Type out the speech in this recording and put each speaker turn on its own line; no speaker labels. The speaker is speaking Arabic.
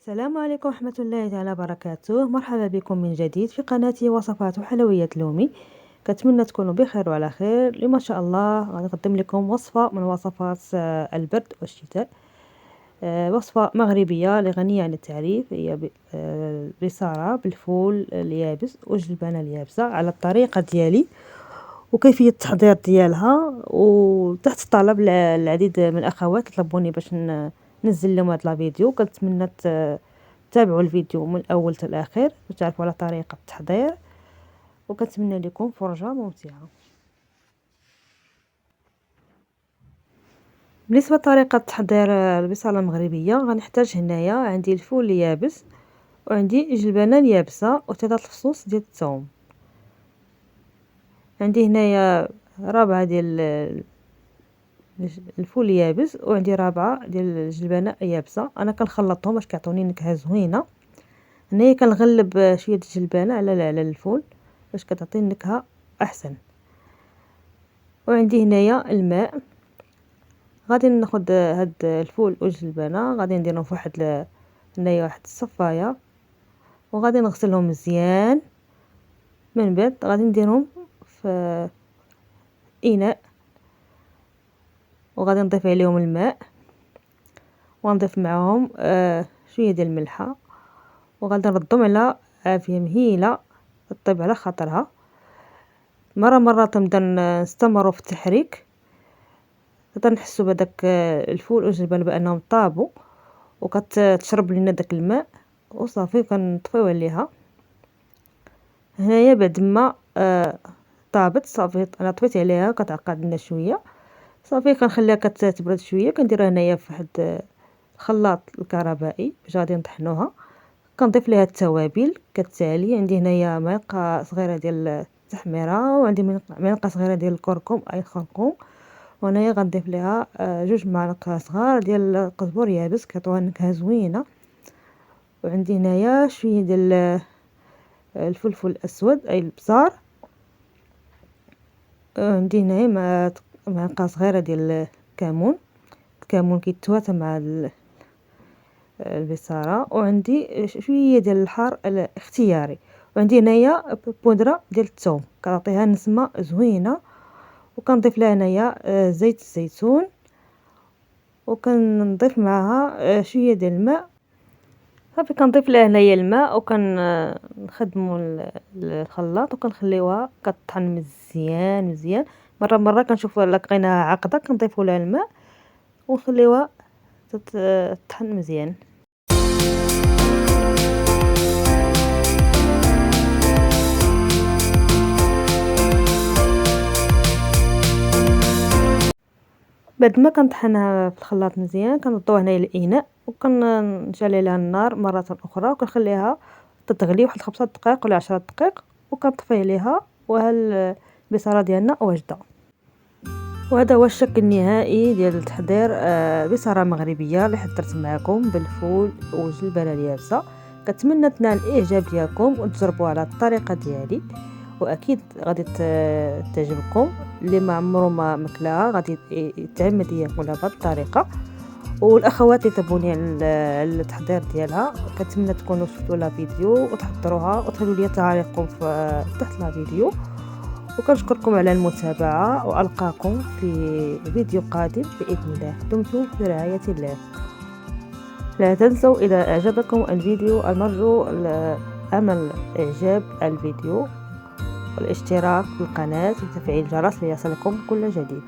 السلام عليكم ورحمة الله تعالى وبركاته. مرحبا بكم من جديد في قناتي وصفات وحلويات لومي. كنتمنى تكونوا بخير وعلى خير. اليوم ان شاء الله غادي نقدم لكم وصفة من وصفات البرد والشتاء. وصفة مغربية غنية عن التعريف. هي بصارة بالفول اليابس والجلبانة اليابسة على الطريقة ديالي وكيفية التحضير ديالها، وتحت طلب العديد من الاخوات طلبوني باش ننزل لهم هذا الفيديو. كنتمنى تابعوا الفيديو من الاول حتى الاخير باش تعرفوا على طريقة التحضير، وكنتمنى لكم فرجة ممتعة. بالنسبة لطريقة تحضير البصلة المغربية، غنحتاج هنايا عندي الفول اليابس وعندي جلبانة اليابسة و3 فصوص ديال الثوم. عندي هنايا رابعة ديال الفول يابس وعندي رابعة ديال الجلبانة يابسة. انا كنخلطهم باش كيعطوني نكهة زوينة. هنايا كنغلب شوية الجلبانة على الفول باش كتعطي النكهة احسن. وعندي هنايا الماء. غادي ناخد هاد الفول والجلبانة، غادي نديرهم في هنايا واحد الصفاية، وغادي نغسلهم مزيان. من بعد غادي نديرهم في اناء، وغادي نضيف عليهم الماء، ونضيف معهم شويه ديال الملحه، وغادي نردهم على عافيه مهيله طيب على خاطرها. مره تنبدا نستمروا في التحريك حتى نحسوا بداك الفول والجبن بانهم طابوا وكتشرب لنا داك الماء، وصافي كنطفيو عليها. هنايا بعد ما طابت صافي انا طفيت عليها كتعقد لنا شويه، صافي كنخليها كتبرد شويه. كنديرها هنايا في واحد الخلاط الكهربائي باش غادي نطحنوها. كنضيف ليها التوابل كالتالي: عندي هنايا معلقه صغيره ديال التحميره، وعندي معلقه صغيره ديال الكركم اي الخرقوم، وهنايا غنضيف ليها 2 معالق صغار ديال القزبر يابس كيعطيوها نكهه زوينه. وعندي هنايا شويه ديال الفلفل الاسود اي البزار. عندي هنايا معلقه صغيره ديال الكمون كيتواتى مع البصاره. وعندي شويه ديال الحار الاختياري. وعندي هنايا بودره ديال الثوم كتعطيها نسمه زوينه. وكنضيف لها هنايا زيت الزيتون، وكنضيف معها شويه ديال الماء. صافي كنضيف لها هنايا الماء وكنخدموا الخلاط وكنخليوها كطحن مزيان. مره كنشوف لقيناها عاقده كنضيفوا لها الماء ونخليوها تطحن مزيان. بعد ما كنطحنها في الخلاط مزيان كنوضوها هنايا الاناء وكنشعل عليها النار مره اخرى وكنخليها تتغلي واحد 5 دقائق ولا 10 دقائق وكنطفي عليها. وها البصاره ديالنا واجده. وهذا هو الشكل النهائي ديال تحضير بصاره مغربيه اللي حضرت معكم بالفول والجلبانه اليابسه. كنتمنى تنال الاعجاب ديالكم وتجربوها على الطريقه ديالي، واكيد غادي تعجبكم. اللي ما عمره ما مكلاها غادي يتعمد ياكلها بهذه الطريقه. والاخوات اللي تابوني على التحضير ديالها كنتمنى تكونوا شفتوا لها فيديو وتحضروها وتخلوا لي تعليقكم في تحت الفيديو. وكنشكركم على المتابعه، والقاكم في فيديو قادم باذن الله. دمتم في رعايه الله. لا تنسوا اذا اعجبكم الفيديو المرجو عمل اعجاب الفيديو والاشتراك في القناه وتفعيل الجرس ليصلكم كل جديد.